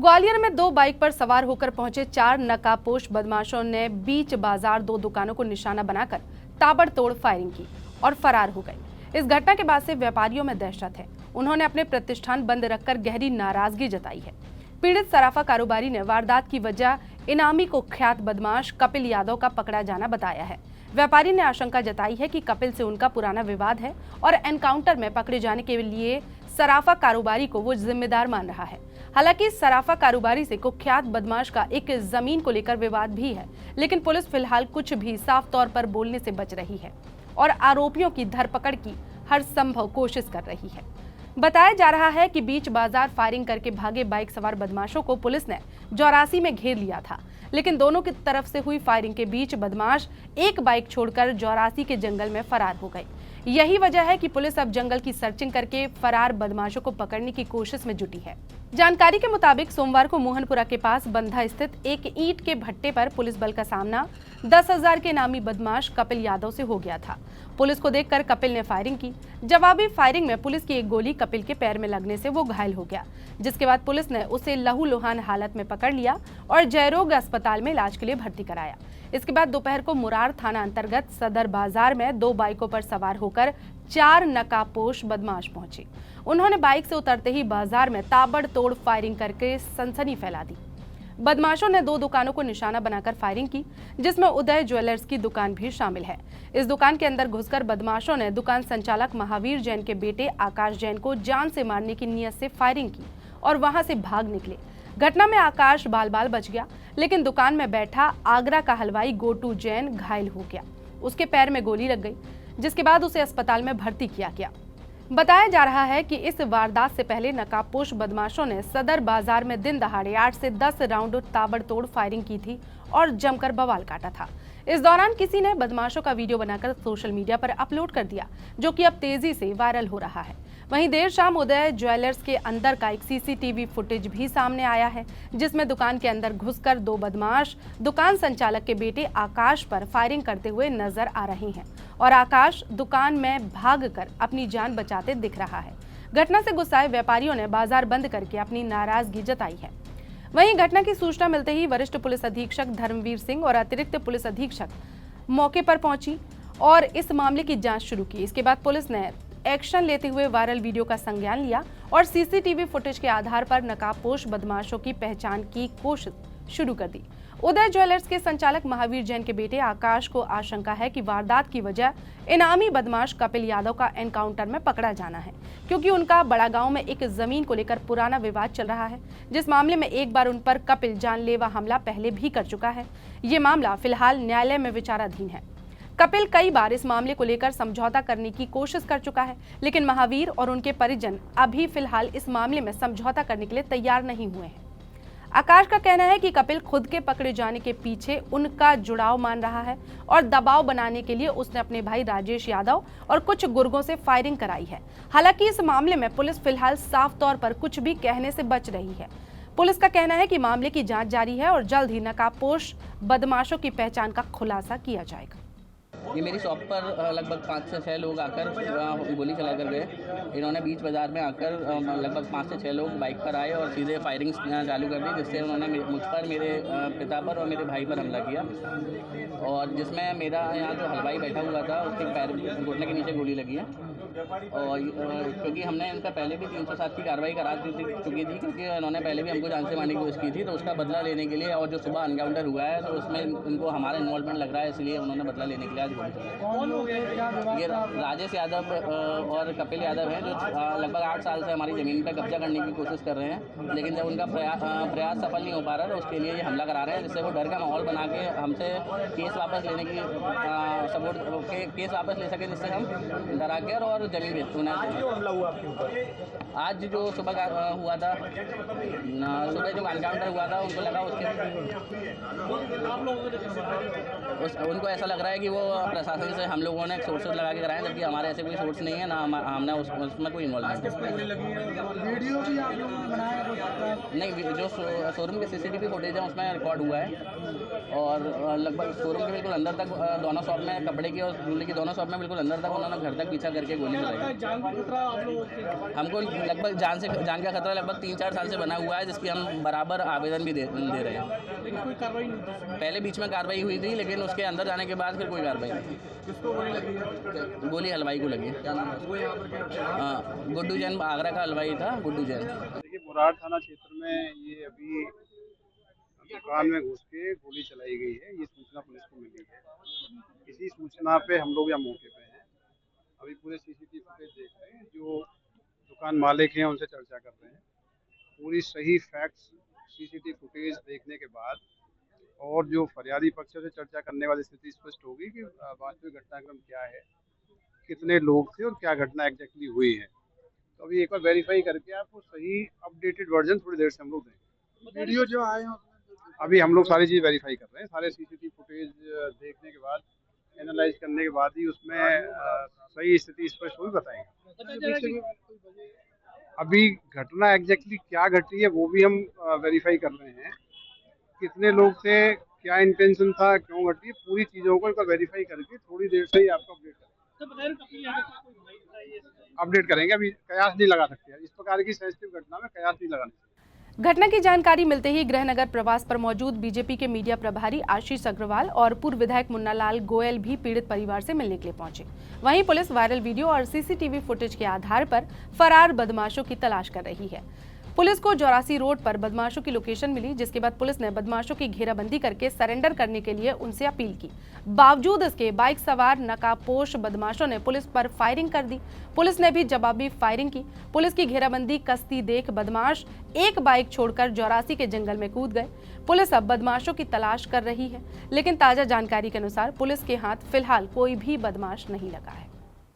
ग्वालियर में दो बाइक पर सवार होकर पहुंचे चार नकाबपोश बदमाशों ने बीच बाजार दो दुकानों को निशाना बनाकर ताबड़तोड़ फायरिंग की और फरार हो गए। इस घटना के बाद से व्यापारियों में दहशत है। उन्होंने अपने प्रतिष्ठान बंद रखकर गहरी नाराजगी जताई है। पीड़ित सराफा कारोबारी ने वारदात की वजह इनामी कुख्यात बदमाश कपिल यादव का पकड़ा जाना बताया है। व्यापारी ने आशंका जताई है कि कपिल से उनका पुराना विवाद है और एनकाउंटर में पकड़े जाने के लिए सराफा कारोबारी को वो जिम्मेदार मान रहा है। हालांकि सराफा कारोबारी से कुख्यात बदमाश का एक जमीन को लेकर विवाद भी है, लेकिन पुलिस फिलहाल कुछ भी साफ तौर पर बोलने से बच रही है और आरोपियों की धरपकड़ की हर संभव कोशिश कर रही है। बताया जा रहा है कि बीच बाजार फायरिंग करके भागे बाइक सवार बदमाशों को पुलिस ने चौरासी में घेर लिया था, लेकिन दोनों की तरफ से हुई फायरिंग के बीच बदमाश एक बाइक छोड़कर चौरासी के जंगल में फरार हो गए। यही वजह है कि पुलिस अब जंगल की सर्चिंग करके फरार बदमाशों को पकड़ने की कोशिश में जुटी है। जानकारी के मुताबिक सोमवार को मोहनपुरा के पास बंधा स्थित एक ईंट के भट्टे पर पुलिस बल का सामना 10,000 के नामी बदमाश कपिल यादव से हो गया था। पुलिस को देखकर कपिल ने फायरिंग की। जवाबी फायरिंग में पुलिस की एक गोली कपिल के पैर में लगने से वो घायल हो गया, जिसके बाद पुलिस ने उसे लहूलुहान हालत में पकड़ लिया और जयरोग अस्पताल में इलाज के लिए भर्ती कराया। इसके बाद दोपहर को मुरार थाना अंतर्गत सदर बाजार में दो बाइकों पर सवार होकर चार नकाबपोश बदमाश पहुंचे। उन्होंने बाइक से उतरते ही बाजार में ताबड़तोड़ फायरिंग करके सनसनी फैला दी। बदमाशों ने दो दुकानों को निशाना बनाकर फायरिंग की, जिसमें उदय ज्वेलर्स की दुकान भी शामिल है। इस दुकान के अंदर घुसकर बदमाशों ने दुकान संचालक महावीर जैन के बेटे आकाश जैन को जान से मारने की नीयत से फायरिंग की और वहां से भाग निकले। घटना में आकाश बाल बाल बच गया, लेकिन दुकान में बैठा आगरा का हलवाई गोटू जैन घायल हो गया। उसके पैर में गोली लग गई, जिसके बाद उसे अस्पताल में भर्ती किया गया। बताया जा रहा है कि इस वारदात से पहले नकाबपोश बदमाशों ने सदर बाजार में दिन दहाड़े 8 से 10 राउंड ताबड़तोड़ फायरिंग की थी और जमकर बवाल काटा था। इस दौरान किसी ने बदमाशों का वीडियो बनाकर सोशल मीडिया पर अपलोड कर दिया, जो कि अब तेजी से वायरल हो रहा है। वहीं देर शाम उदय ज्वेलर्स के अंदर का एक सीसीटीवी फुटेज भी सामने आया है, जिसमें दुकान के अंदर घुसकर दो बदमाश दुकान संचालक के बेटे आकाश पर फायरिंग करते हुए नजर आ रहे हैं और आकाश दुकान में भागकर अपनी जान बचाते दिख रहा है। घटना से गुस्साए व्यापारियों ने बाजार बंद करके अपनी नाराजगी जताई है। वहीं घटना की सूचना मिलते ही वरिष्ठ पुलिस अधीक्षक धर्मवीर सिंह और अतिरिक्त पुलिस अधीक्षक मौके पर पहुंची और इस मामले की जांच शुरू की। इसके बाद पुलिस ने एक्शन लेते हुए वायरल वीडियो का संज्ञान लिया और सीसीटीवी फुटेज के आधार पर नकाबपोश बदमाशों की पहचान की कोशिश शुरू कर दी। उदय ज्वेलर्स के संचालक महावीर जैन के बेटे आकाश को आशंका है कि वारदात की वजह इनामी बदमाश कपिल यादव का एनकाउंटर में पकड़ा जाना है, क्योंकि उनका बड़ा गांव में एक जमीन को लेकर पुराना विवाद चल रहा है, जिस मामले में एक बार उन पर कपिल जानलेवा हमला पहले भी कर चुका है। ये मामला फिलहाल न्यायालय में विचाराधीन है। कपिल कई बार इस मामले को लेकर समझौता करने की कोशिश कर चुका है, लेकिन महावीर और उनके परिजन अभी फिलहाल इस मामले में समझौता करने के लिए तैयार नहीं हुए हैं। आकाश का कहना है कि कपिल खुद के पकड़े जाने के पीछे उनका जुड़ाव मान रहा है और दबाव बनाने के लिए उसने अपने भाई राजेश यादव और कुछ गुर्गों से फायरिंग कराई है। हालांकि इस मामले में पुलिस फिलहाल साफ तौर पर कुछ भी कहने से बच रही है। पुलिस का कहना है कि मामले की जांच जारी है और जल्द ही नकाबपोश बदमाशों की पहचान का खुलासा किया जाएगा। ये मेरी शॉप पर लगभग 5 से 6 लोग आकर गोली चला कर गए। इन्होंने बीच बाज़ार में आकर लगभग 5 से 6 लोग बाइक पर आए और सीधे फायरिंग चालू कर दी, जिससे उन्होंने मुझ पर, मेरे पिता पर और मेरे भाई पर हमला किया। और जिसमें मेरा यहाँ जो हलवाई बैठा हुआ था उसके पैर घुटने के नीचे गोली लगी है। और क्योंकि हमने इनका पहले भी 307 की कार्रवाई करा चुकी थी, क्योंकि इन्होंने पहले भी हमको जान से मारने की कोशिश की थी, तो उसका बदला लेने के लिए, और जो सुबह एनकाउंटर हुआ है तो उसमें इनको हमारा इन्वॉल्वमेंट लग रहा है, इसलिए उन्होंने बदला लेने के लिए आज गोली चलाई। ये राजेश यादव और कपिल यादव हैं, जो लगभग 8 साल से हमारी ज़मीन पर कब्जा करने की कोशिश कर रहे हैं, लेकिन जब उनका प्रयास सफल नहीं हो पा रहा तो उसके लिए ये हमला करा रहे हैं, जिससे वो डर का माहौल बना के हमसे केस वापस लेने की केस वापस ले सके, जिससे हम डरा कर और जमीन बेच हमला हुआ आपके ऊपर। आज जो सुबह हुआ था, सुबह जो एनकाउंटर हुआ था, उनको लगा उनको ऐसा लग रहा है कि वो प्रशासन से हम लोगों ने सोर्सेज लगा के कराए, जबकि हमारे ऐसे कोई सोर्स नहीं है, ना हमने उसमें कोई इन्वॉल्वमेंट वीडियो भी आप लोगों ने बनाया नहीं। जो शोरूम के सीसीटीवी फुटेज है उसमें रिकॉर्ड हुआ है और लगभग शोरूम के बिल्कुल अंदर तक दोनों शॉप में, कपड़े की और ज्वेलरी की दोनों शॉप में बिल्कुल अंदर तक उन्होंने घर तक पीछा करके गोली बंद रहेगा। जान का खतरा आप लोगों के? हमको लगभग जान का खतरा लगभग 3-4 साल से बना हुआ है, जिसकी हम बराबर आवेदन भी दे रहे हैं। लेकिन कोई कार्रवाई नहीं थी। पहले बीच में कार्रवाई हुई थी, लेकिन उसके अंदर जाने के बाद फिर कोई कार्रवाई नहीं। किसको गोली लगी है? गोली हलवाई को लगी। क्या नाम है? वो यहाँ पर क्या? हाँ, गुड्डू जैन, आगरा का हलवाई था गुड्डू जैन। देखिए, बुराड़ थाना क्षेत्र में ये अभी दुकान में घुस के गोली चलाई गई है, ये सूचना पुलिस को मिली है। इसी सूचना पे हम लोग यहाँ मौके पे हैं। अभी पूरे सीसीटीवी फुटेज देख रहे हैं, जो दुकान मालिक हैं उनसे चर्चा कर रहे हैं। पूरी सही फैक्ट्स सीसीटीवी फुटेज देखने के बाद और जो फरियादी पक्ष से चर्चा करने वाली स्थिति स्पष्ट होगी कि वास्तविक घटनाक्रम क्या है, कितने लोग थे और क्या घटना एग्जैक्टली हुई है। तो अभी एक बार वेरीफाई करके आपको सही अपडेटेड वर्जन थोड़ी देर से हम लोग देंगे। वीडियो जो आए हैं अभी हम लोग सारी चीज़ वेरीफाई कर रहे हैं। सारे सीसीटीवी फुटेज देखने के बाद, एनालाइज करने के बाद ही उसमें सही स्थिति स्पष्ट हुई बताएंगे। अभी घटना एग्जैक्टली क्या घटी है वो भी हम वेरीफाई कर रहे हैं। कितने लोग थे, क्या इंटेंशन था, क्यों घटी, पूरी चीज़ों को एक बार वेरीफाई करके थोड़ी देर से ही आपको अपडेट करेंगे। अभी कयास नहीं लगा सकते, इस प्रकार की सेंसिटिव घटना में कयास नहीं लगाने। घटना की जानकारी मिलते ही गृहनगर प्रवास पर मौजूद बीजेपी के मीडिया प्रभारी आशीष अग्रवाल और पूर्व विधायक मुन्नालाल गोयल भी पीड़ित परिवार से मिलने के लिए पहुंचे। वहीं पुलिस वायरल वीडियो और सीसीटीवी फुटेज के आधार पर फरार बदमाशों की तलाश कर रही है। पुलिस को 84 रोड पर बदमाशों की लोकेशन मिली, जिसके बाद पुलिस ने बदमाशों की घेराबंदी करके सरेंडर करने के लिए उनसे अपील की। बावजूद इसके बाइक सवार नकाबपोश बदमाशों ने पुलिस पर फायरिंग कर दी। पुलिस ने भी जवाबी फायरिंग की। पुलिस की घेराबंदी कसती देख बदमाश एक बाइक छोड़कर 84 के जंगल में कूद गए। पुलिस अब बदमाशों की तलाश कर रही है, लेकिन ताजा जानकारी के अनुसार पुलिस के हाथ फिलहाल कोई भी बदमाश नहीं लगा है।